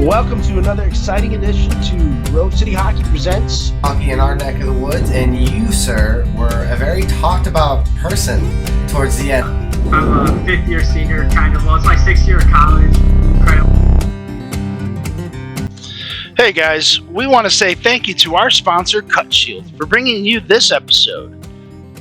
Welcome to another exciting edition to GroveCityHockey Presents Hockey in our neck of the woods, and you, sir, were a very talked about person towards the end. I'm a fifth-year senior, kind of. Well, it's my sixth year of college. Incredible. Hey guys, we want to say thank you to our sponsor, Cut Shield, for bringing you this episode.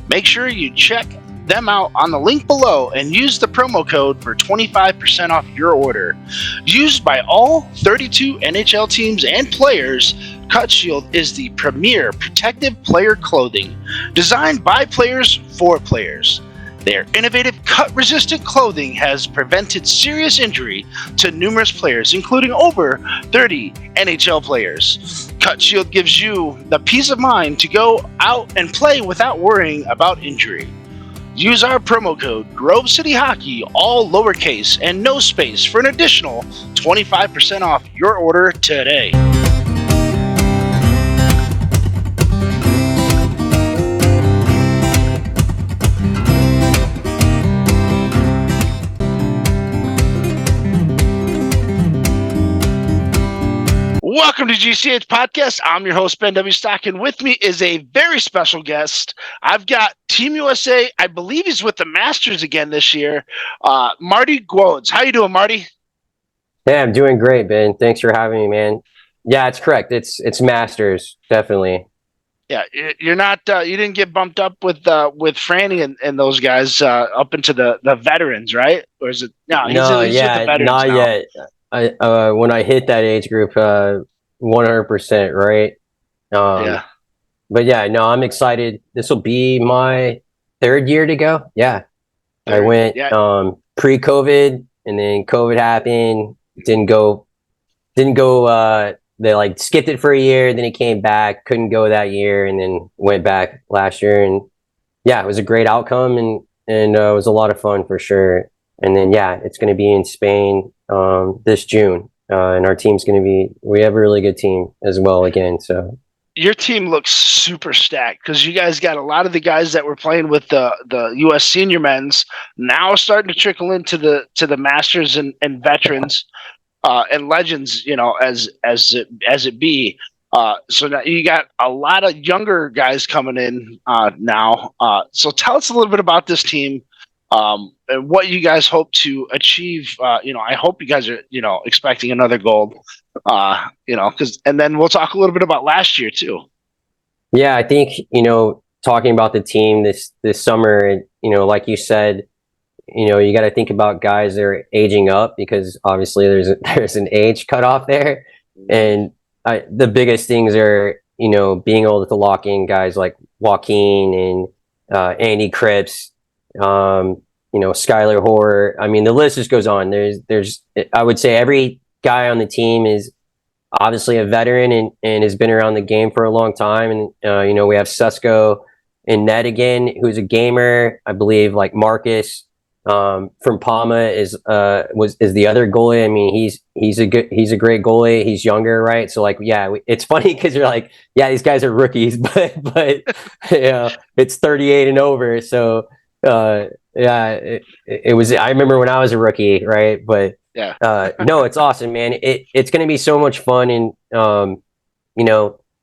Make sure you check them out on the link below and use the promo code for 25% off your order. Used by all 32 NHL teams and players, Cut Shield is the premier protective player clothing designed by players for players. Their innovative cut-resistant clothing has prevented serious injury to numerous players, including over 30 NHL players. Cut Shield gives you the peace of mind to go out and play without worrying about injury. Use our promo code GroveCityHockey, all lowercase and no space, for an additional 25% off your order today. Welcome to GCH Podcast. I'm your host, Ben W. Stock, and with me is a very special guest. I've got Team USA. I believe he's with the Masters again this year. Marty Gwozdz. How you doing, Marty? Yeah, I'm doing great, Ben. Thanks for having me, man. Yeah, it's correct. It's Masters, definitely. Yeah, you're not. You didn't get bumped up with Franny and those guys up into the veterans, right? Or is it? No, he's with the veterans not now. yet. When I hit that age group, 100%, right? Yeah. But yeah, no, I'm excited. This will be my third year to go. Yeah. I went pre-COVID, and then COVID happened. Didn't go. They like skipped it for a year, then it came back. Couldn't go that year, and then went back last year. And yeah, it was a great outcome, and it was a lot of fun for sure. And then yeah, it's going to be in Spain this June, and our team's going to be. We have a really good team as well again. So your team looks super stacked because you guys got a lot of the guys that were playing with the U.S. senior men's now starting to trickle into the Masters and veterans and legends, you know, as it be. So now you got a lot of younger guys coming in now. So tell us a little bit about this team. And what you guys hope to achieve. I hope you guys are, expecting another gold, and then we'll talk a little bit about last year too. Yeah, I think, talking about the team this summer, like you said, you got to think about guys that are aging up because obviously there's an age cutoff there. And the biggest things are, being able to lock in guys like Joaquin and Andy Cripps, Skylar Hoare. I mean, the list just goes on. There's I would say every guy on the team is obviously a veteran and has been around the game for a long time. And we have Susko and Ned again, who's a gamer. I believe like Marcus from Palma is the other goalie. I mean, he's a great goalie. He's younger, right? So like, yeah, it's funny because you're like, yeah, these guys are rookies, but it's 38 and over. So it was. I remember when I was a rookie, right? But yeah, no, it's awesome, man. It's going to be so much fun, and and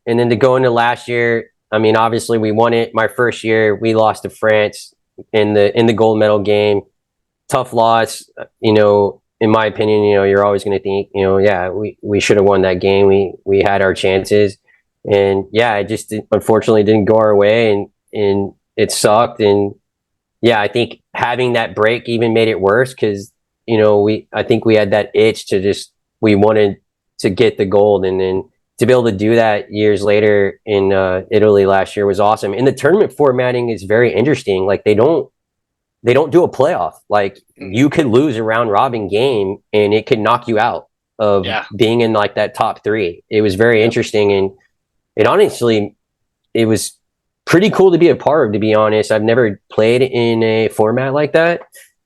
then to go into last year. I mean, obviously we won it. My first year, we lost to France in the gold medal game. Tough loss, in my opinion. You're always going to think, we should have won that game. We had our chances, and yeah, it just unfortunately didn't go our way, and it sucked. And yeah, I think having that break even made it worse because, I think we had that itch we wanted to get the gold. And then to be able to do that years later in Italy last year was awesome. And the tournament formatting is very interesting. Like they don't do a playoff. Like you could lose a round robin game and it could knock you out of being in like that top three. It was very interesting. And it honestly, it was pretty cool to be a part of, to be honest. I've never played in a format like that.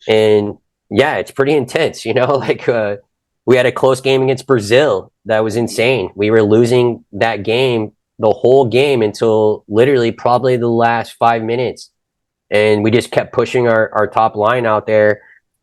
And yeah, it's pretty intense, like we had a close game against Brazil. That was insane. We were losing that game, the whole game until literally probably the last 5 minutes. And we just kept pushing our top line out there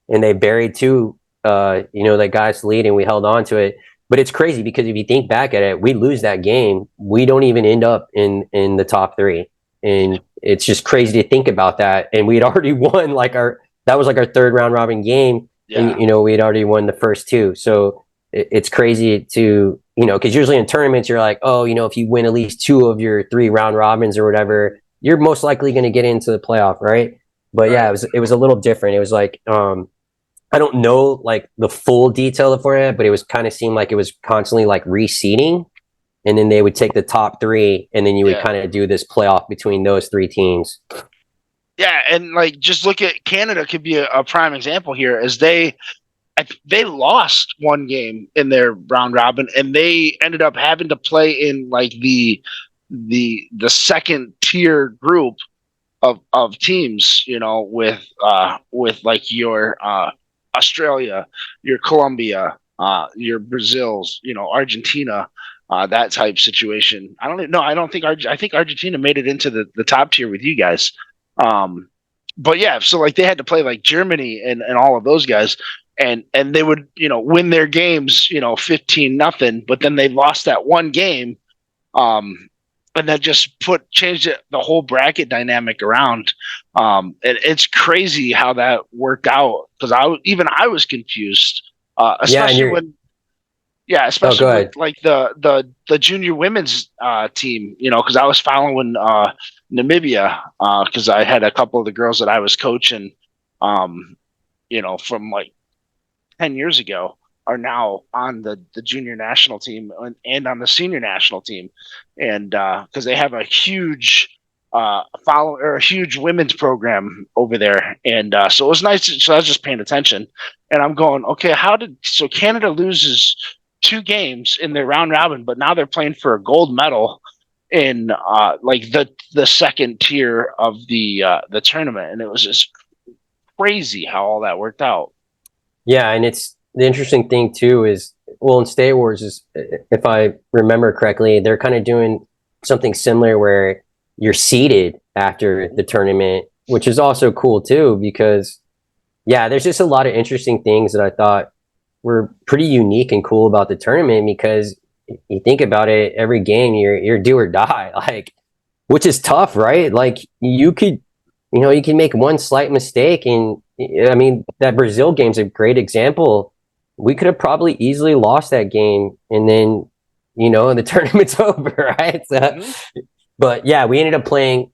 and they buried two, that guy's lead and we held on to it. but it's crazy because if you think back at it, we lose that game, we don't even end up in the top 3, and it's just crazy to think about that. And we'd already won that was like our 3rd round robin game, and we had already won the first 2. So it's crazy to because usually in tournaments you're like, oh, if you win at least 2 of your 3 round robins or whatever, you're most likely going to get into the playoff, right? But yeah, it was a little different. It was like I don't know like the full detail of the format, but it was kind of seemed like it was constantly like reseeding, and then they would take the top 3, and then you would kind of do this playoff between those 3 teams. Yeah, and like just look at Canada could be a prime example here, as they lost 1 game in their round robin, and they ended up having to play in like the second tier group of teams, with like your Australia, your Colombia, your Brazils, Argentina, that type situation. I think Argentina made it into the top tier with you guys. But yeah, so like they had to play like Germany and all of those guys, and they would, win their games, 15-0, but then they lost that 1 game. And that just changed the whole bracket dynamic around. And it's crazy how that worked out, because I was confused, especially especially with like the junior women's team, because I was following Namibia, because I had a couple of the girls that I was coaching, from like 10 years ago, are now on the junior national team and on the senior national team. And because they have a huge a huge women's program over there. And so it was nice. So I was just paying attention, and I'm going, okay, so Canada loses 2 games in their round robin, but now they're playing for a gold medal in like the second tier of the tournament. And it was just crazy how all that worked out. Yeah. And the interesting thing too is, well, in State Wars, is, if I remember correctly, they're kind of doing something similar where you're seeded after the tournament, which is also cool too, because there's just a lot of interesting things that I thought were pretty unique and cool about the tournament, because you think about it, every game you're do or die, like, which is tough, right? Like you can make one slight mistake, and I mean, that Brazil game's a great example. We could have probably easily lost that game, and then, the tournament's over, right? So, but yeah, we ended up playing.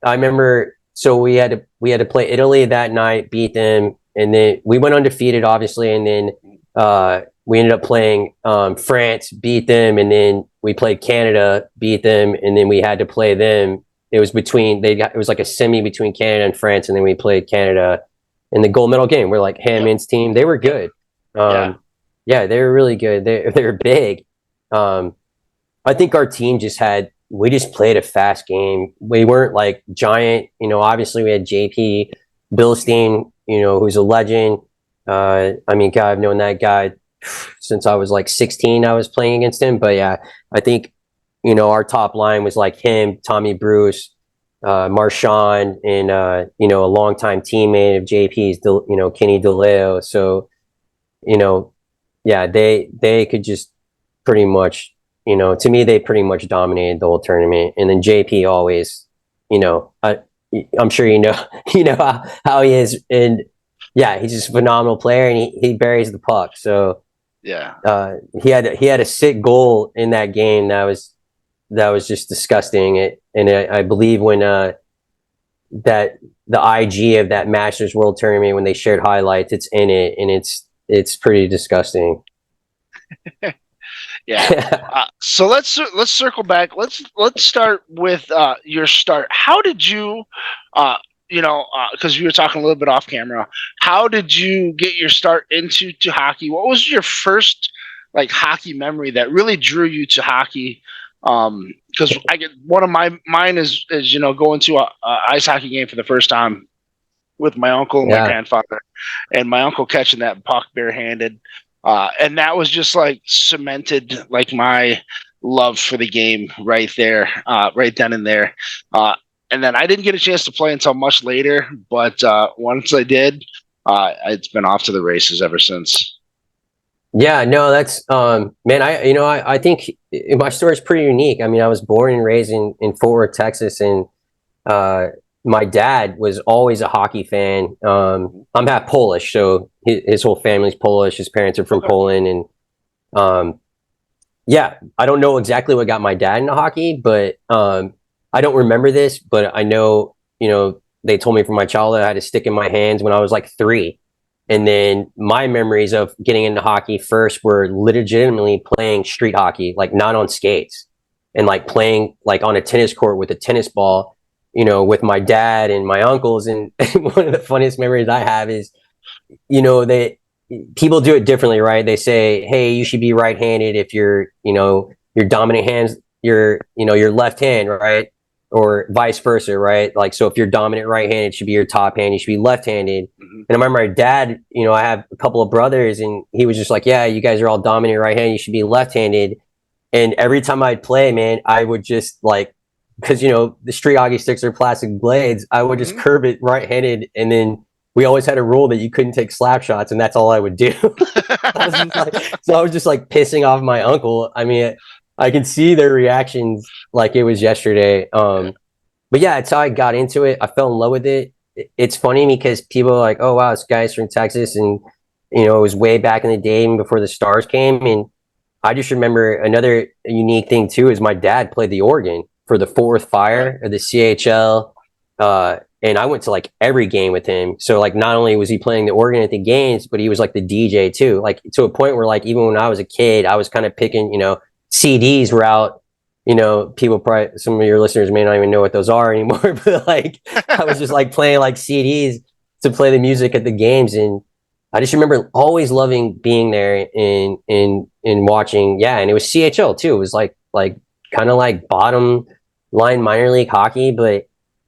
I remember, so we had to play Italy that night, beat them, and then we went undefeated, obviously, and then we ended up playing France, beat them, and then we played Canada, beat them, and then we had to play them. It was it was like a semi between Canada and France, and then we played Canada in the gold medal game. We're like Hammond's team. They were good. They were really good. They were big. I think our team we just played a fast game. We weren't like giant, obviously we had JP Bilstein, who's a legend. I mean, God, I've known that guy since I was like 16. I was playing against him, but yeah, I think, our top line was like him, Tommy Bruce, Marchand, and, a longtime teammate of JP's, Kenny DeLeo. So, they could just pretty much, to me, they pretty much dominated the whole tournament. And then JP always, I'm sure how he is, and he's just a phenomenal player, and he buries the puck. So he had a sick goal in that game that was just disgusting. I believe when that the IG of that Masters World Tournament, when they shared highlights, it's in it, and it's pretty disgusting. So let's circle back. Let's start with your start. How did you, because you were talking a little bit off camera, how did you get your start into hockey? What was your first like hockey memory that really drew you to hockey? Because I get one of mine is going to a ice hockey game for the first time with my uncle and my grandfather, and my uncle catching that puck barehanded. And that was just like cemented like my love for the game right there, right then and there. And then I didn't get a chance to play until much later, but once I did, it's been off to the races ever since. Yeah, no, that's man, I think my story is pretty unique. I mean, I was born and raised in Fort Worth, Texas, and uh my dad was always a hockey fan. I'm half Polish, so his whole family's Polish. His parents are from Okay. Poland, and um yeah, I don't know exactly what got my dad into hockey, but I don't remember this, but I know, they told me from my childhood I had a stick in my hands when I was like 3. And then my memories of getting into hockey first were legitimately playing street hockey, like not on skates, and like playing like on a tennis court with a tennis ball, with my dad and my uncles. And one of the funniest memories I have is, they people do it differently, right? They say, hey, you should be right-handed if your dominant hands, your left hand, right? Or vice versa, right? Like, so if you're dominant right-handed, it should be your top hand, you should be left-handed. Mm-hmm. And I remember my dad, I have a couple of brothers, and he was just like, yeah, you guys are all dominant right-handed, you should be left-handed. And every time I'd play, man, I would just like, because the street hockey sticks are plastic blades, I would just curve it right-handed, and then we always had a rule that you couldn't take slap shots, and that's all I would do. So I was just like pissing off my uncle. I mean, I can see their reactions like it was yesterday. But yeah, it's how I got into it. I fell in love with it. It's funny because people are like, "Oh wow, this guy's from Texas," and it was way back in the day, even before the Stars came. And I just remember another unique thing too is my dad played the organ for the Fort Worth Fire or the CHL. And I went to like every game with him. So like not only was he playing the organ at the games, but he was like the DJ too. Like to a point where like even when I was a kid, I was kind of picking, CDs were out. People probably, some of your listeners may not even know what those are anymore, but like I was just like playing like CDs to play the music at the games. And I just remember always loving being there and watching. Yeah, and it was CHL too. It was like kind of like bottom line minor league hockey, but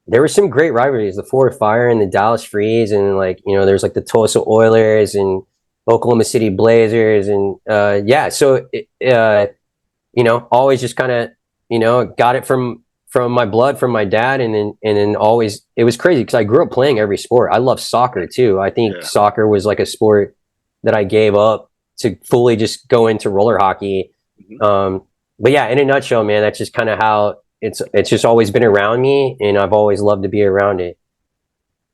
there were some great rivalries, the Fort Fire and the Dallas Freeze, and like there's like the Tulsa Oilers and Oklahoma City Blazers, and yeah, so always just kind of got it from my blood, from my dad, and then always it was crazy because I grew up playing every sport. I love soccer too. I think soccer was like a sport that I gave up to fully just go into roller hockey. But yeah, in a nutshell, man, that's just kind of how it's just always been around me, and I've always loved to be around it.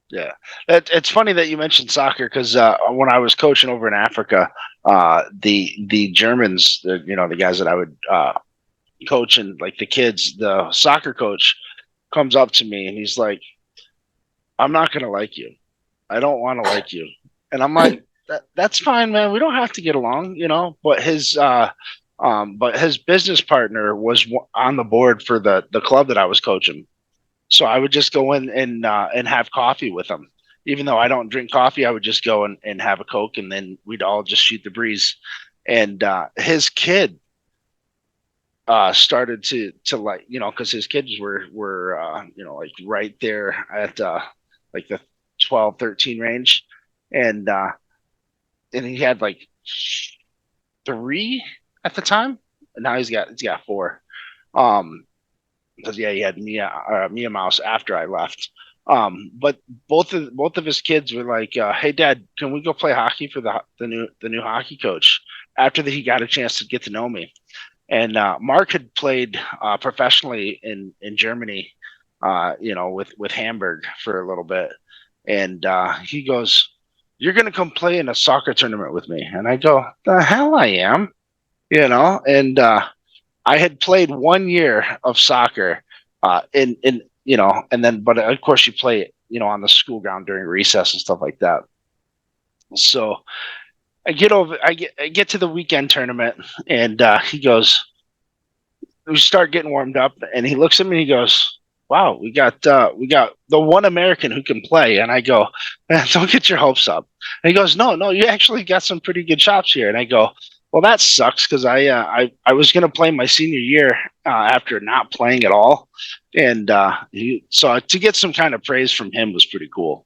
Yeah, it's funny that you mentioned soccer because when I was coaching over in Africa, the Germans, the guys that I would coach, and like the kids, the soccer coach comes up to me and he's like, "I'm not gonna like you. I don't want to like you." And I'm like, "That's fine, man. We don't have to get along, But his business partner was on the board for the club that I was coaching. So I would just go in and have coffee with him. Even though I don't drink coffee, I would just go and have a Coke, and then we'd all just shoot the breeze. And his kid started to like, because his kids were like right there at like the 12, 13 range. And he had like 3 at the time, and now he's got 4. Because he had Mia Mouse after I left. But both of his kids were like, "Hey, Dad, can we go play hockey for the new hockey coach?" After he got a chance to get to know me, and Mark had played professionally in Germany, with Hamburg for a little bit, and he goes, "You're gonna come play in a soccer tournament with me?" And I go, "The hell I am," and I had played 1 year of soccer, and then, but of course you play it, on the school ground during recess and stuff like that. So I get to the weekend tournament, and he goes, we start getting warmed up, and he looks at me and he goes, "Wow, we got the one American who can play." And I go, "Man, don't get your hopes up." And he goes, No, you actually got some pretty good chops here." And I go, "Well, that sucks because I was going to play my senior year after not playing at all." And so to get some kind of praise from him was pretty cool.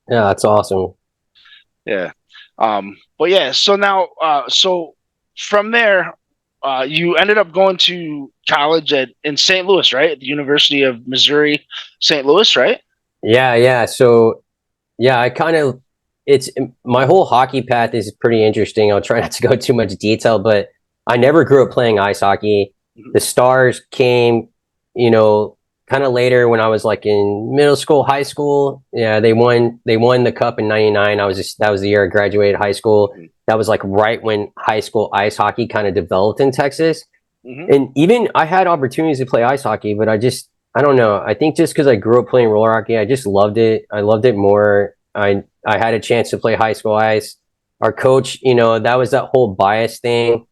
Yeah, that's awesome. Yeah. But yeah, so now, so from there, you ended up going to college in St. Louis, right? At the University of Missouri, St. Louis, right? Yeah. So yeah, I kind of it's my whole hockey path is pretty interesting. I'll try not to go too much detail, but I never grew up playing ice hockey. The Stars came, kind of later when I was like in middle school, high school. Yeah, they won the cup in '99. That was the year I graduated high school. That was like right when high school ice hockey kind of developed in Texas. And even I had opportunities to play ice hockey, but I don't know. I think just because I grew up playing roller hockey, I just loved it. I loved it more. I had a chance to play high school ice. Our coach, that was that whole bias thing.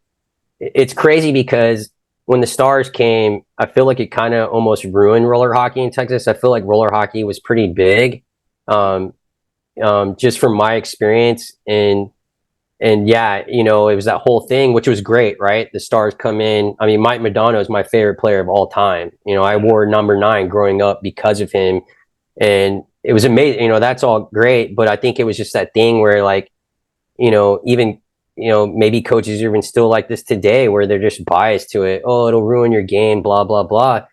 It's crazy because when the Stars came, I feel like it kind of almost ruined roller hockey in Texas. I feel like roller hockey was pretty big, just from my experience. And yeah, it was that whole thing, which was great, right? The Stars come in. I mean, Mike Modano is my favorite player of all time. I wore number 9 growing up because of him. And it was amazing. That's all great. But I think it was just that thing where like, even, maybe coaches are even still like this today where they're just biased to it. Oh, it'll ruin your game, blah, blah, blah.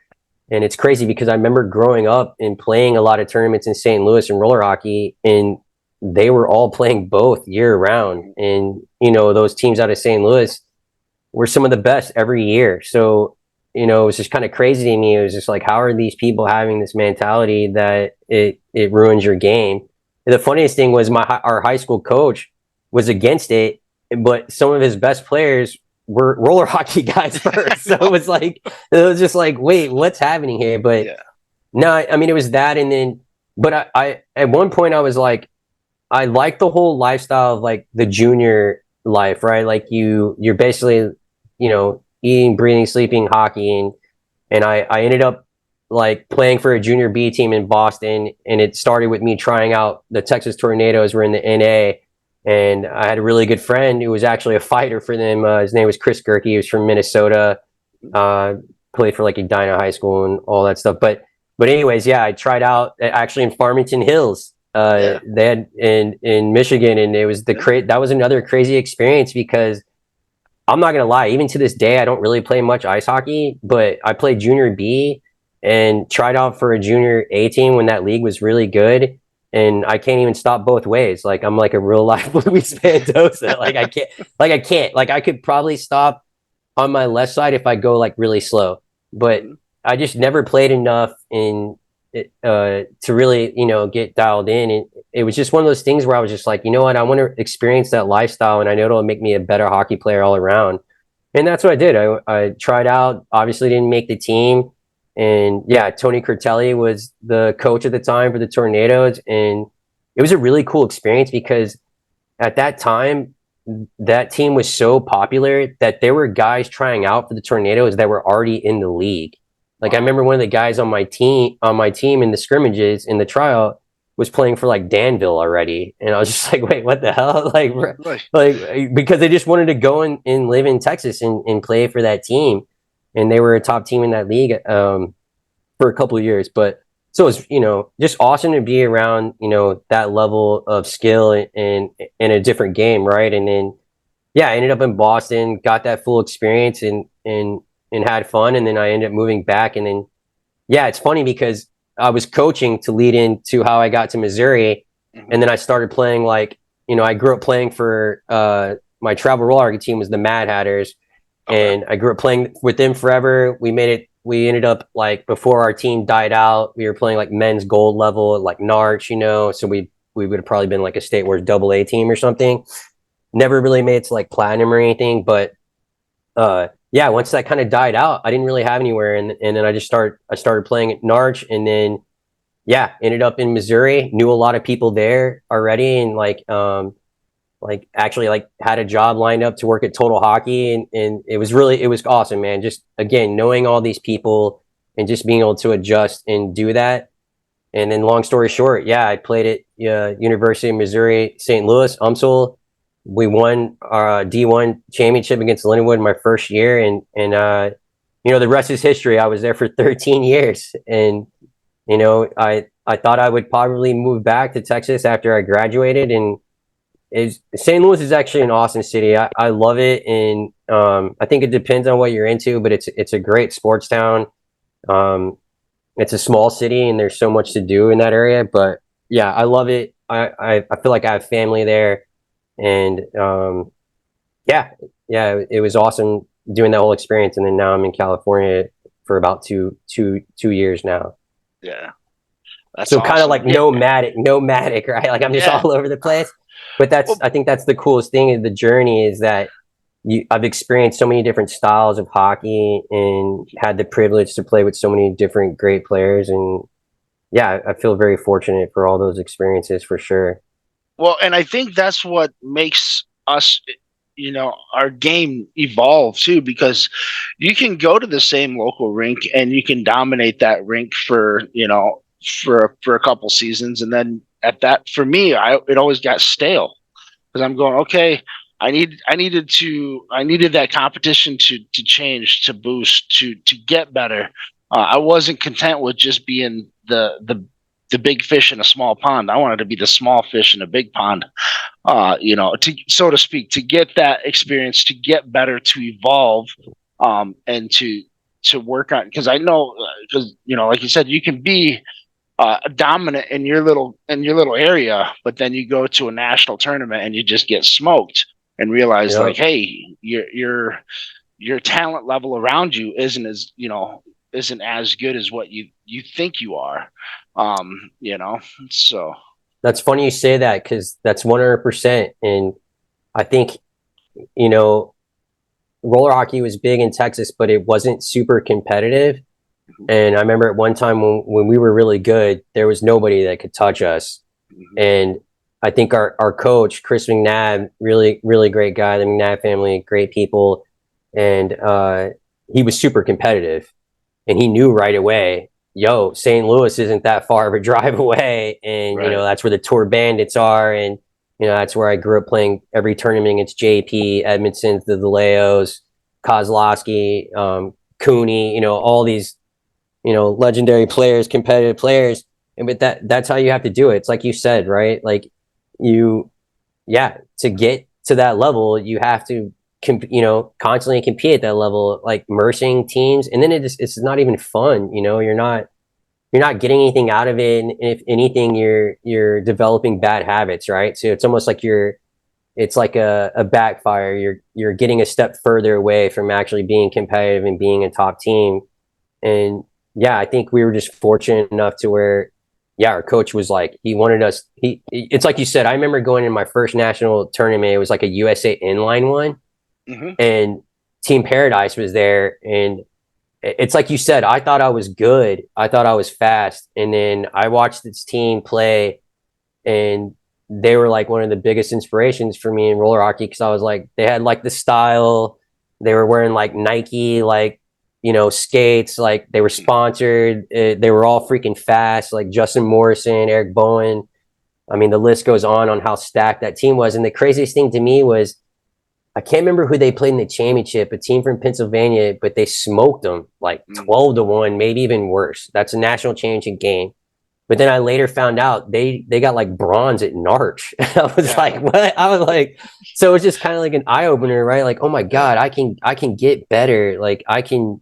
And it's crazy because I remember growing up and playing a lot of tournaments in St. Louis and roller hockey, and they were all playing both year round. And, those teams out of St. Louis were some of the best every year. So, it was just kind of crazy to me. It was just like, how are these people having this mentality that it ruins your game? And the funniest thing was our high school coach was against it, but some of his best players were roller hockey guys first. So it was just like, wait, what's happening here? But no, I mean, it was that. And then, but I at one point I was like, I like the whole lifestyle of like the junior life, right? Like you're basically, eating, breathing, sleeping hockey. And I ended up like playing for a junior B team in Boston. And it started with me trying out the Texas Tornadoes. We're in the NA. And I had a really good friend who was actually a fighter for them. His name was Chris Gerke. He was from Minnesota, played for like Edina High School and all that stuff. But anyways, yeah, I tried out actually in Farmington Hills. They had in Michigan, and it was that was another crazy experience because I'm not gonna lie, even to this day, I don't really play much ice hockey, but I played junior B and tried out for a junior A team when that league was really good. And I can't even stop both ways. Like I'm like a real life Luis Mendoza. I could probably stop on my left side if I go like really slow, but I just never played enough to really, get dialed in. And it was just one of those things where I was just like, you know what, I want to experience that lifestyle, and I know it'll make me a better hockey player all around. And that's what I did. I tried out, obviously didn't make the team. And yeah, Tony Curtelli was the coach at the time for the Tornadoes. And it was a really cool experience because at that time, that team was so popular that there were guys trying out for the Tornadoes that were already in the league. Like I remember one of the guys on my team in the scrimmages in the tryout was playing for like Danville already. And I was just like, wait, what the hell? Like because they just wanted to go and live in Texas and play for that team. And they were a top team in that league for a couple of years. But so it's, just awesome to be around, that level of skill in a different game, right? And then, yeah, I ended up in Boston, got that full experience and had fun. And then I ended up moving back. And then, yeah, it's funny because I was coaching to lead into how I got to Missouri. And then I started playing I grew up playing for my travel roller hockey team was the Mad Hatters. And I grew up playing with them forever. We ended up like before our team died out, we were playing like men's gold level at like Narch, so we would have probably been like a State Wars AA team or something. Never really made it to like platinum or anything, but yeah, once that kind of died out, I didn't really have anywhere. And then I started playing at Narch, and then yeah, ended up in Missouri, knew a lot of people there already, and actually had a job lined up to work at Total Hockey. And it was awesome, man. Just again, knowing all these people and just being able to adjust and do that. And then long story short, yeah, I played at University of Missouri, St. Louis, UMSL. We won our D1 championship against Lindenwood my first year. And the rest is history. I was there for 13 years. And, I thought I would probably move back to Texas after I graduated, and St. Louis is actually an awesome city. I love it, and I think it depends on what you're into, but it's a great sports town. It's a small city, and there's so much to do in that area. But yeah, I love it. I feel like I have family there, and yeah, it was awesome doing that whole experience. And then now I'm in California for about two years now. Yeah. That's So kind of awesome. like nomadic, right? Like I'm just all over the place. But I think that's the coolest thing of the journey is that I've experienced so many different styles of hockey and had the privilege to play with so many different great players. And yeah, I feel very fortunate for all those experiences for sure. Well, and I think that's what makes us, our game evolve too, because you can go to the same local rink and you can dominate that rink for, for a couple seasons. And then for me, it always got stale because I'm going, okay, I needed that competition to change, to boost, to get better. I wasn't content with just being the big fish in a small pond. I wanted to be the small fish in a big pond, so to speak, to get that experience, to get better, to evolve, and to work on. Because I know, like you said, you can be dominant in your little area, but then you go to a national tournament and you just get smoked and realize like, hey, your talent level around you isn't as good as what you think you are. So that's funny you say that because that's 100%. And I think, roller hockey was big in Texas, but it wasn't super competitive. And I remember at one time when we were really good, there was nobody that could touch us. And I think our coach, Chris McNabb, really, really great guy, the McNabb family, great people. And he was super competitive. And he knew right away, St. Louis isn't that far of a drive away. And, right. That's where the Tour Bandits are. And, that's where I grew up playing every tournament against JP, Edmondson, the Leos, Kozlowski, Cooney, all these, legendary players, competitive players. And but that's how you have to do it. It's like you said, right? Like to get to that level, you have to constantly compete at that level, like merging teams. And then it's not even fun. You're not getting anything out of it. And if anything, you're developing bad habits, right? So it's almost like it's like a backfire. You're getting a step further away from actually being competitive and being a top team. And yeah, I think we were just fortunate enough to where, our coach was like, he wanted us, it's like you said, I remember going in my first national tournament, it was like a USA inline one. And Team Paradise was there. And it's like you said, I thought I was good. I thought I was fast. And then I watched this team play and they were like one of the biggest inspirations for me in roller hockey. Cause I was like, they had like the style, they were wearing like Nike, like, skates, like they were sponsored. They were all freaking fast, like Justin Morrison, Eric Bowen. I mean, the list goes on how stacked that team was. And the craziest thing to me was, I can't remember who they played in the championship, a team from Pennsylvania, but they smoked them like 12-1, maybe even worse. That's a national championship game. But then I later found out they got like bronze at Narch. I was like, what? I was like, so it's just kind of like an eye opener, right? Like, oh my God, I can get better. Like I can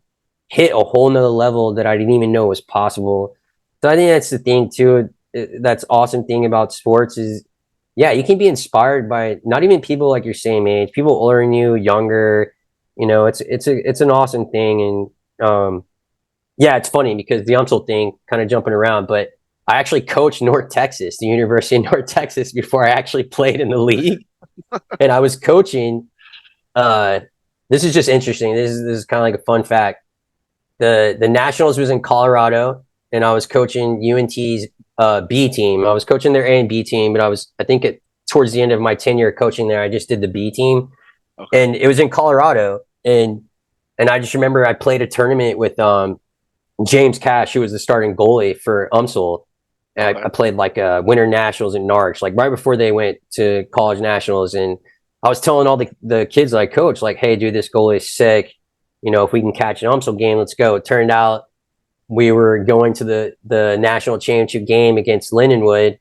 hit a whole nother level that I didn't even know was possible. So I think that's the thing too. That's awesome thing about sports is, you can be inspired by not even people like your same age, people older than you, younger. It's an awesome thing. And it's funny because the UMSL thing, kind of jumping around, but I actually coached North Texas, the University of North Texas, before I actually played in the league. And I was coaching. This is just interesting. This is kind of like a fun fact. The Nationals was in Colorado, and I was coaching UNT's B team. I was coaching their A and B team, but I think towards the end of my tenure coaching there, I just did the B team. Okay. And it was in Colorado. And I just remember I played a tournament with James Cash, who was the starting goalie for UMSL. And I played like winter nationals in Narch, like right before they went to college nationals. And I was telling all the kids that I coached, like, hey, dude, this goalie is sick. If we can catch an UMSL game, let's go. It turned out we were going to the national championship game against Lindenwood,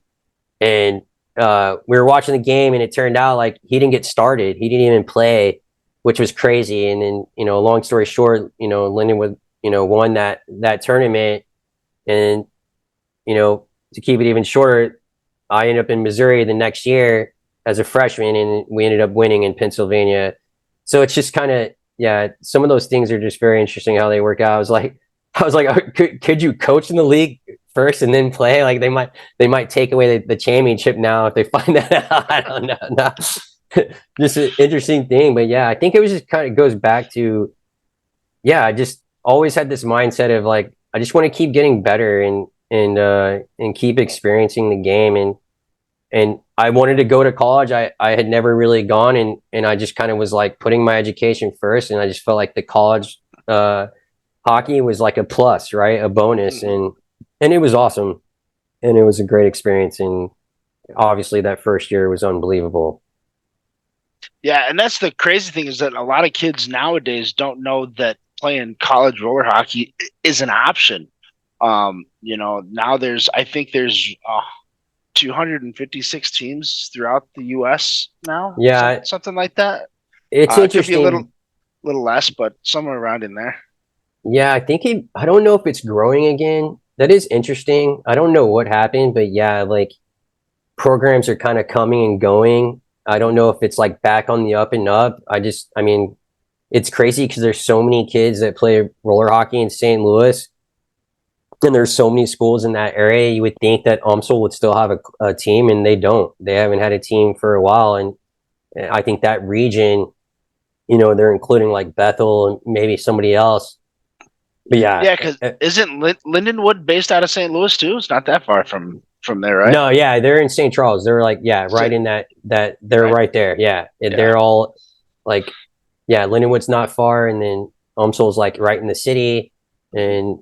and we were watching the game, and it turned out like he didn't get started. He didn't even play, which was crazy. And then, long story short, Lindenwood, won that tournament. And, to keep it even shorter, I ended up in Missouri the next year as a freshman, and we ended up winning in Pennsylvania. So it's just kind of, yeah, some of those things are just very interesting how they work out. I was like, oh, could you coach in the league first and then play? Like they might take away the championship now if they find that out. I don't know. No. Just an interesting thing, but yeah, I think it was just kind of goes back to, yeah, I just always had this mindset of like, I just want to keep getting better and keep experiencing the game. And I wanted to go to college. I had never really gone, and I just kind of was like putting my education first. And I just felt like the college, hockey was like a plus, right? A bonus. And it was awesome. And it was a great experience. And obviously that first year was unbelievable. Yeah, and that's the crazy thing is that a lot of kids nowadays don't know that playing college roller hockey is an option. Now I think there's 256 teams throughout the U.S. now. Yeah, something like that. It's interesting. It could be a little less, but somewhere around in there. Yeah, I don't know if it's growing again. That is interesting. I don't know what happened, but yeah, like programs are kind of coming and going. I don't know if it's like back on the up and up. I mean, it's crazy because there's so many kids that play roller hockey in St. Louis, and there's so many schools in that area. You would think that UMSL would still have a team, and they don't. They haven't had a team for a while, and I think that region, they're including like Bethel and maybe somebody else. But yeah, because isn't Lindenwood based out of St. Louis too? It's not that far from there, right? No, yeah, they're in St. Charles. They're like, yeah, right in that they're right there. Yeah. They're all like, yeah, Lindenwood's not far, and then UMSL's like right in the city, and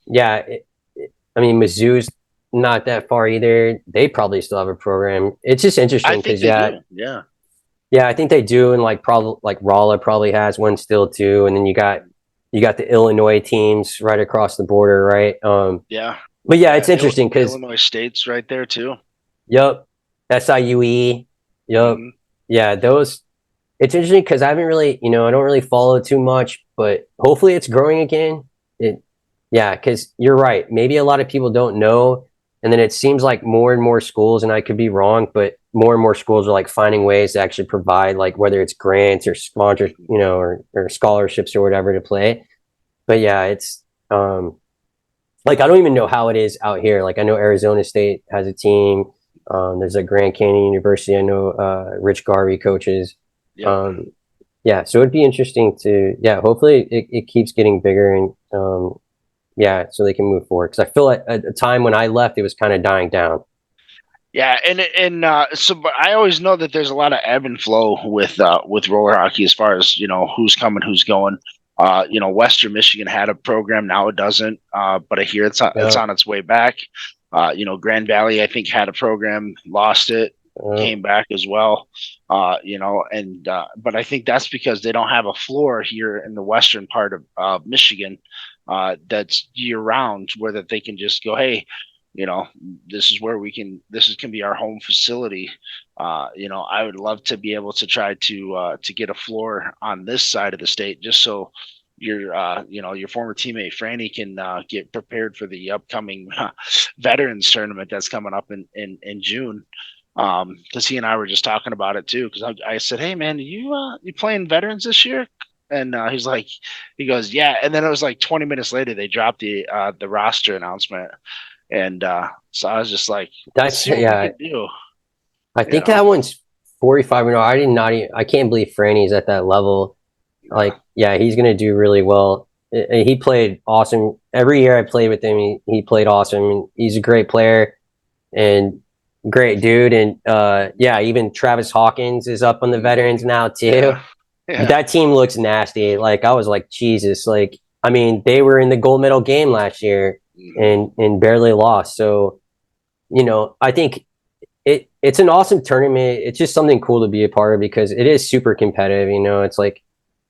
yeah, I mean Mizzou's not that far either. They probably still have a program. It's just interesting because I think they do, and like probably like Rolla probably has one still too, and then you got the Illinois teams right across the border, right? But yeah, it's interesting because Illinois State's right there too. Yep. SIUE. Yep. Mm-hmm. Yeah, those. It's interesting because I haven't really, I don't really follow too much, but hopefully it's growing again. Because you're right. Maybe a lot of people don't know, and then it seems like more and more schools, and I could be wrong, but more and more schools are like finding ways to actually provide, like whether it's grants or sponsors, or scholarships or whatever to play. But yeah, it's like I don't even know how it is out here. Like I know Arizona State has a team. There's a Grand Canyon University. I know Rich Garvey coaches. Yep. So it'd be interesting to hopefully it keeps getting bigger and so they can move forward, because I feel at a time when I left it was kind of dying down. Yeah, but I always know that there's a lot of ebb and flow with roller hockey as far as who's coming, who's going. Western Michigan had a program, now it doesn't. But I hear it's on its way back. Grand Valley I think had a program, lost it, came back as well. But I think that's because they don't have a floor here in the western part of Michigan that's year round, where that they can just go, hey, this is where this can be our home facility. I would love to be able to try to get a floor on this side of the state, just so your former teammate Franny can get prepared for the upcoming veterans tournament that's coming up in June. Because he and I were just talking about it too. Because I said, hey man, you playing veterans this year? And he goes, yeah. And then it was like 20 minutes later, they dropped the roster announcement. And so I was just like, that's I think that one's 45. I can't believe Franny's at that level. Like, yeah, he's gonna do really well. He played awesome every year I played with him. He played awesome. He's a great player and great dude. And even Travis Hawkins is up on the veterans now too. Yeah. That team looks nasty. Like I was like, Jesus. Like, I mean, they were in the gold medal game last year and barely lost. So, I think it's an awesome tournament. It's just something cool to be a part of because it is super competitive. It's like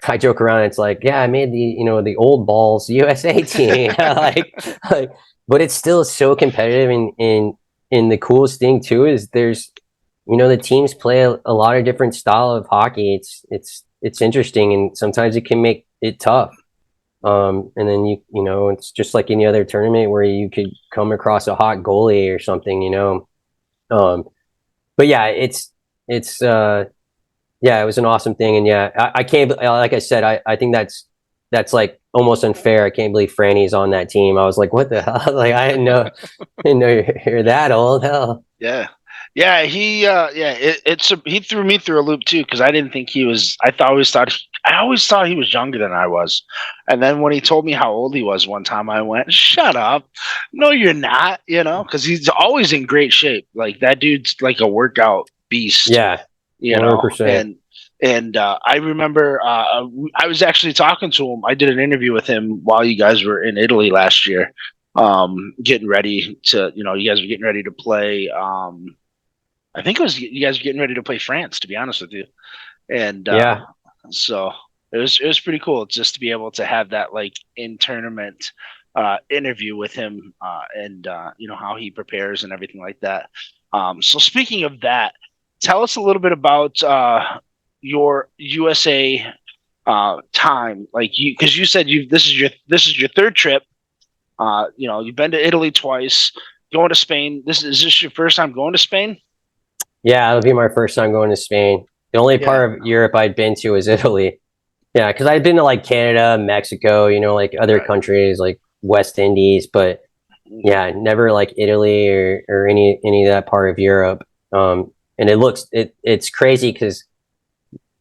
I joke around. It's like, yeah, I made the old balls USA team, but it's still so competitive. And the coolest thing too is there's, the teams play a lot of different style of hockey. It's interesting, and sometimes it can make it tough. And then it's just like any other tournament where you could come across a hot goalie or something, But yeah, it's yeah, it was an awesome thing. And yeah, I can't, like I said, I think that's like almost unfair. I can't believe Franny's on that team. I was like, what the hell? Like, didn't know you're that old. Hell. Yeah. Yeah, he threw me through a loop too, because I didn't think he was. I always thought he was younger than I was, and then when he told me how old he was one time, I went, "Shut up! No, you're not." Because he's always in great shape. Like that dude's like a workout beast. Yeah, 100%. And I remember I was actually talking to him. I did an interview with him while you guys were in Italy last year, getting ready to. You guys were getting ready to play. I think it was you guys were getting ready to play France, to be honest with you. And yeah, so it was pretty cool just to be able to have that like in tournament interview with him, and how he prepares and everything like that. So speaking of that, tell us a little bit about your USA time, like because you said this is your third trip. You've been to Italy twice, going to Spain. Is this your first time going to Spain? yeah, it'll be my first time going to Spain. The only part of Europe I'd been to was Italy. Yeah, because I'd been to like Canada, Mexico, like other countries like West Indies, but yeah, never like Italy or any of that part of Europe. And it's crazy because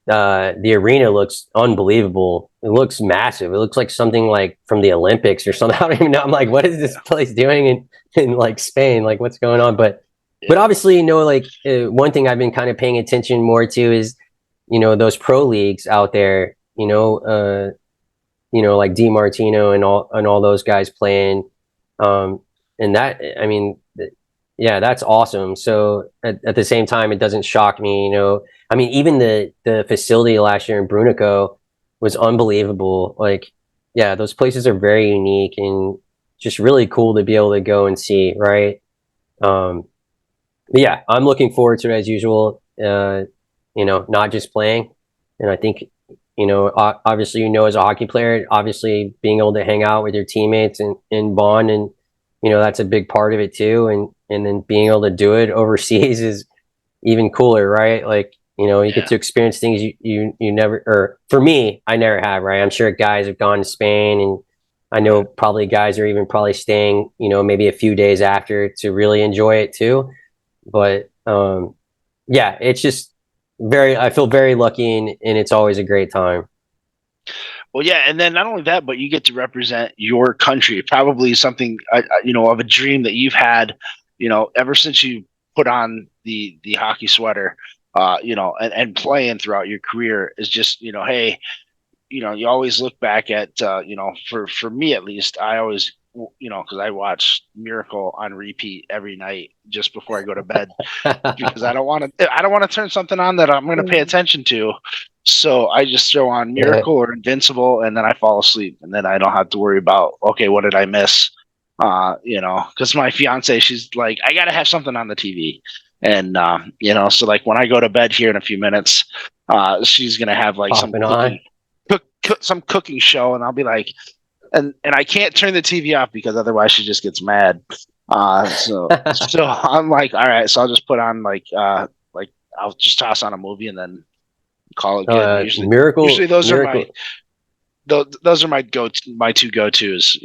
the arena looks unbelievable. It looks massive. It looks like something like from the Olympics or something. I don't even know. I'm like, what is this place doing in like Spain? Like, what's going on? But obviously, like one thing I've been kind of paying attention more to is, those pro leagues out there. Like Di Martino and all those guys playing. And that, I mean, yeah, that's awesome. So at the same time, it doesn't shock me. I mean, even the facility last year in Brunico was unbelievable. Like, yeah, those places are very unique and just really cool to be able to go and see, right? But yeah, I'm looking forward to it as usual. Not just playing, and I think obviously as a hockey player, obviously being able to hang out with your teammates and bond, and that's a big part of it too. And then being able to do it overseas is even cooler, right? Like you get to experience things you never, or for me, I never have, right? I'm sure guys have gone to Spain, and I know probably guys are even probably staying maybe a few days after to really enjoy it too. But yeah, it's just I feel very lucky, and it's always a great time. Well, yeah, and then not only that, but you get to represent your country. Probably something of a dream that you've had, ever since you put on the hockey sweater, and playing throughout your career is just hey, you always look back at for me at least, I always because I watch Miracle on repeat every night just before I go to bed because I don't want to turn something on that I'm going to pay attention to. So I just throw on Miracle or Invincible, and then I fall asleep, and then I don't have to worry about, okay, what did I miss? Because my fiance, she's like, I got to have something on the TV. And, so like when I go to bed here in a few minutes, she's going to have like some cooking show, and I'll be like, and I can't turn the TV off because otherwise she just gets mad. So I'm like, all right, so I'll just put on like I'll just toss on a movie and then call it good. Usually those are my two go-tos.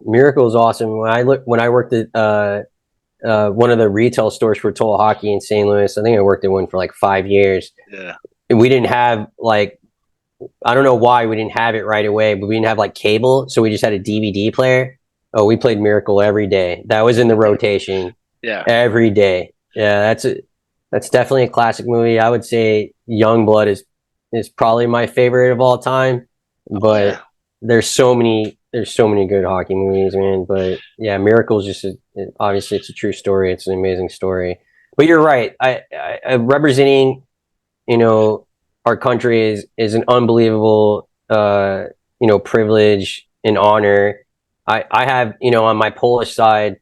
Miracle is awesome. When I worked at one of the retail stores for Total Hockey in St. Louis, I think I worked at one for like 5 years. Yeah, and we didn't have like, I don't know why we didn't have it right away, but we didn't have like cable, so we just had a DVD player. Oh, we played Miracle every day. That was in the rotation. Yeah, every day. Yeah, that's definitely a classic movie. I would say Youngblood is probably my favorite of all time. But there's so many good hockey movies, man. But yeah, Miracle is just obviously it's a true story. It's an amazing story. But you're right. I representing, our country is an unbelievable, privilege and honor. I have, on my Polish side,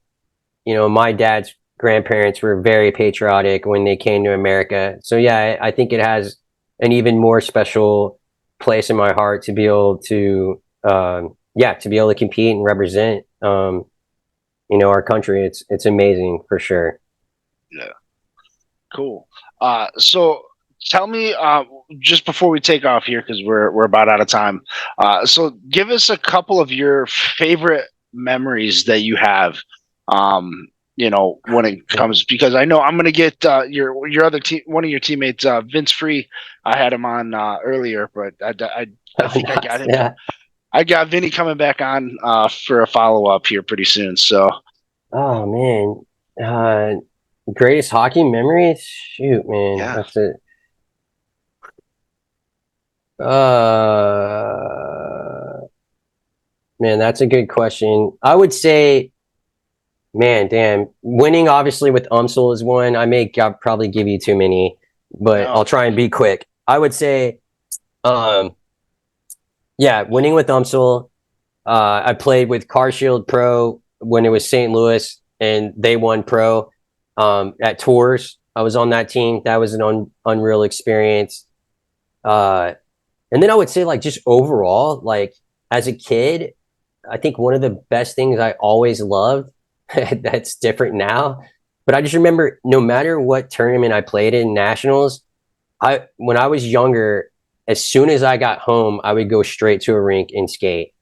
my dad's grandparents were very patriotic when they came to America. So yeah, I think it has an even more special place in my heart to be able to, compete and represent, our country. It's amazing for sure. Yeah. Cool. So tell me, just before we take off here, because we're about out of time. So give us a couple of your favorite memories that you have. When it comes, because I know I'm going to get your other team, one of your teammates, Vince Free. I had him on earlier, but I think I got him. Yeah. I got Vinny coming back on for a follow up here pretty soon. So. Oh man. Greatest hockey memories? Shoot, man. Yeah. That's it. Man, that's a good question. I would say, man, damn, winning obviously with Umsel is one. I'll probably give you too many, but No. I'll try and be quick. I would say, yeah, winning with Umsel. I played with CarShield Pro when it was St. Louis, and they won Pro at Tours. I was on that team. That was an unreal experience. And then I would say, like, just overall, like, as a kid, I think one of the best things I always loved that's different now, but I just remember no matter what tournament I played in nationals, when I was younger, as soon as I got home, I would go straight to a rink and skate.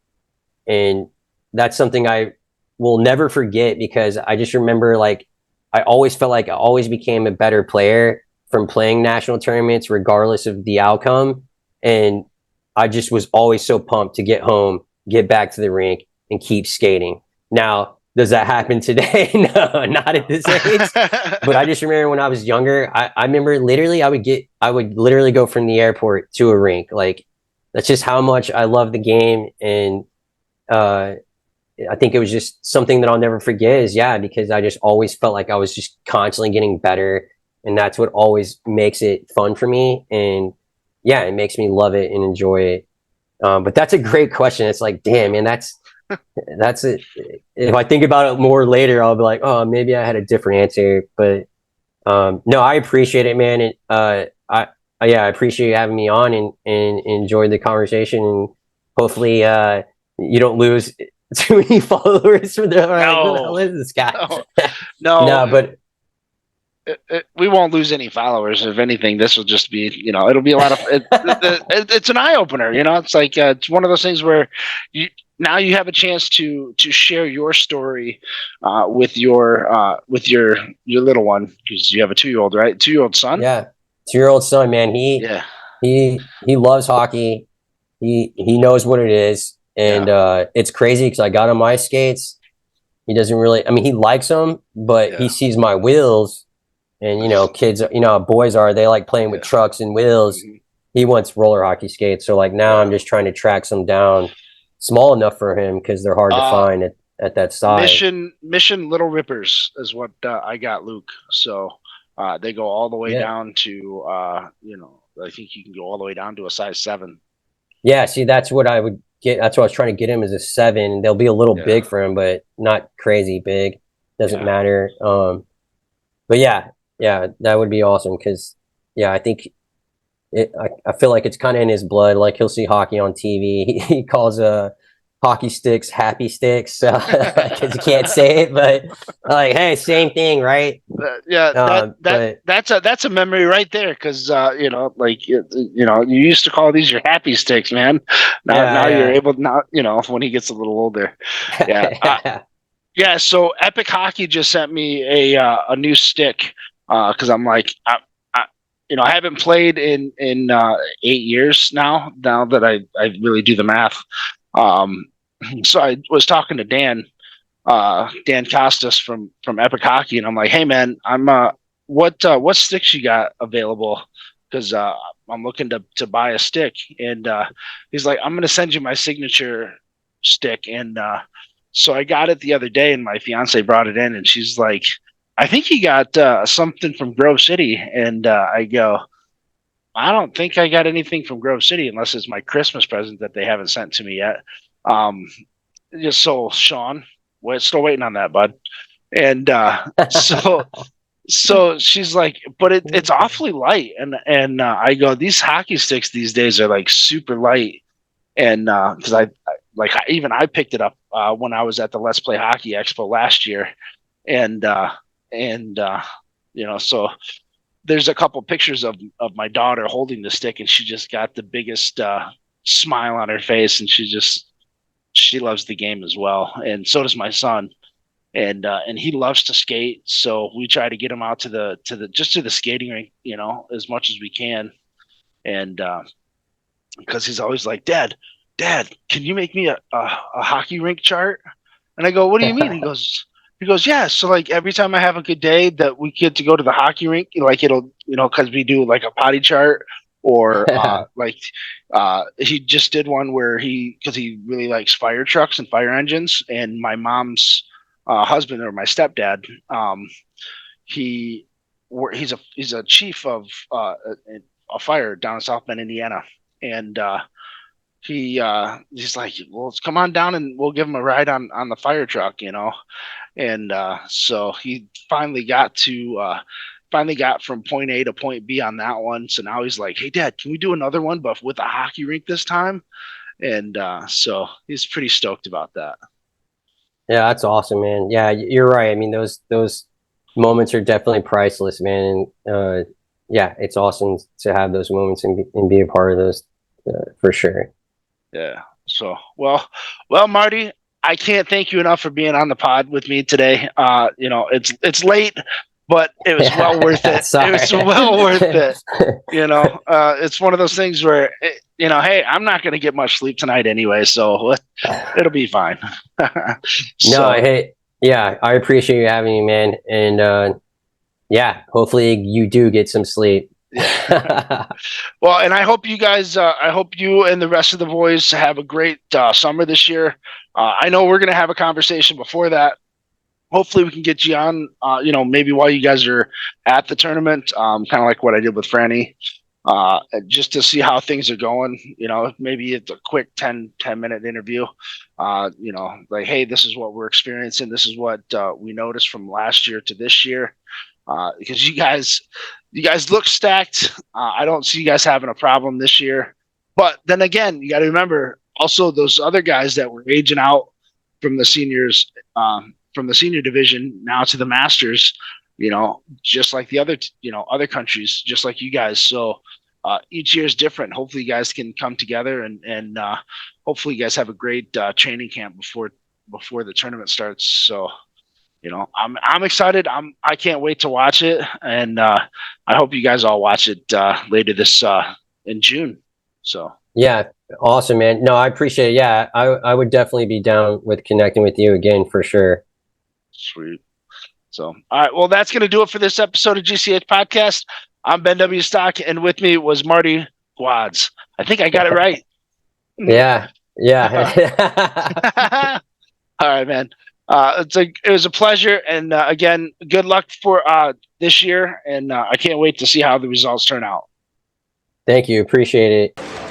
And that's something I will never forget, because I just remember, like, I always felt like I always became a better player from playing national tournaments, regardless of the outcome. And I just was always so pumped to get home, get back to the rink, and keep skating. Now, does that happen today? No, not at this age. But I just remember when I was younger, I remember literally I would literally go from the airport to a rink. Like, that's just how much I love the game. And I think it was just something that I'll never forget, is because I just always felt like I was just constantly getting better. And that's what always makes it fun for me. And yeah, it makes me love it and enjoy it. But that's a great question. It's like, damn, man, that's it. If I think about it more later, I'll be like, oh, maybe I had a different answer. But no, I appreciate it, man. And I appreciate you having me on, and enjoyed the conversation. And hopefully you don't lose too many followers from the like, who the hell is this guy? No, but we won't lose any followers. If anything, this will just be, it'll be a lot of. It's an eye opener. It's like it's one of those things where now you have a chance to share your story with your little one, because you have a 2-year-old, right? 2-year-old son. Yeah, 2-year-old son, man. He loves hockey. He knows what it is, and it's crazy because I got him my skates. He doesn't really. I mean, he likes them, but he sees my wheels. And, kids, how boys are, they like playing with trucks and wheels. Mm-hmm. He wants roller hockey skates. So, like, now I'm just trying to track some down small enough for him, because they're hard to find at that size. Mission Little Rippers is what I got Luke. So they go all the way down to, I think you can go all the way down to a size 7. Yeah, see, that's what I would get. That's what I was trying to get him, is a 7. They'll be a little big for him, but not crazy big. Doesn't matter. But yeah, that would be awesome, because I think I feel like it's kind of in his blood. Like, he'll see hockey on TV. He calls hockey sticks happy sticks, because he can't say it, but like, hey, same thing, right? That's a memory right there, because you used to call these your happy sticks, man. Now you're able to, when he gets a little older. So Epic Hockey just sent me a new stick, because I'm like, I haven't played in 8 years now that I really do the math. So I was talking to Dan Costas from Epic Hockey, and I'm like, hey man, I'm what sticks you got available? Because I'm looking to buy a stick. And he's like, I'm gonna send you my signature stick. And so I got it the other day, and my fiance brought it in, and she's like, I think he got something from Grove City. And I go, I don't think I got anything from Grove City, unless it's my Christmas present that they haven't sent to me yet. Just so Sean, we're still waiting on that, bud. And so she's like, but it's awfully light. And I go, these hockey sticks these days are like super light. And because I picked it up when I was at the Let's Play Hockey Expo last year. And So there's a couple pictures of my daughter holding the stick, and she just got the biggest smile on her face, and she loves the game as well, and so does my son. And he loves to skate, so we try to get him out to the skating rink, as much as we can. And because he's always like, Dad, can you make me a hockey rink chart? And I go, what do you mean? He goes, yeah. So like every time I have a good day that we get to go to the hockey rink, like it'll, because we do like a potty chart, or he just did one where because he really likes fire trucks and fire engines, and my mom's husband, or my stepdad, he's a chief of a fire down in South Bend, Indiana, and he's like, well, let's come on down and we'll give him a ride on the fire truck, and so he finally got from point A to point B on that one. So now he's like, hey, Dad, can we do another one, but with a hockey rink this time? And so he's pretty stoked about that. Yeah, that's awesome, man. Yeah, you're right. I mean, those moments are definitely priceless, man. And yeah, it's awesome to have those moments and be a part of those for sure. Yeah. So, well, Marty, I can't thank you enough for being on the pod with me today. It's late, but it was well worth it. It was well worth it. It's one of those things where, hey, I'm not going to get much sleep tonight anyway, so it'll be fine. No, hey, yeah, I appreciate you having me, man. And yeah, hopefully you do get some sleep. Well, and I hope you guys, I hope you and the rest of the boys have a great summer this year. I know we're going to have a conversation before that. Hopefully we can get you on, maybe while you guys are at the tournament, kind of like what I did with Franny, just to see how things are going. Maybe it's a quick 10-minute interview, like, hey, this is what we're experiencing. This is what we noticed from last year to this year. Because you guys look stacked. I don't see you guys having a problem this year. But then again, you got to remember also those other guys that were aging out from the seniors, from the senior division now to the masters, just like the other, other countries, just like you guys. So each year is different. Hopefully you guys can come together and hopefully you guys have a great training camp before the tournament starts. So, I'm excited. I can't wait to watch it. And I hope you guys all watch it later this in June. So yeah, awesome, man. No, I appreciate it. Yeah, I would definitely be down with connecting with you again for sure. Sweet. So, all right. Well, that's going to do it for this episode of GCH Podcast. I'm Ben W. Stock, and with me was Marty Gwozdz. I think I got it right. Yeah. All right, man. It was a pleasure, and again, good luck for this year, and I can't wait to see how the results turn out. Thank you. Appreciate it.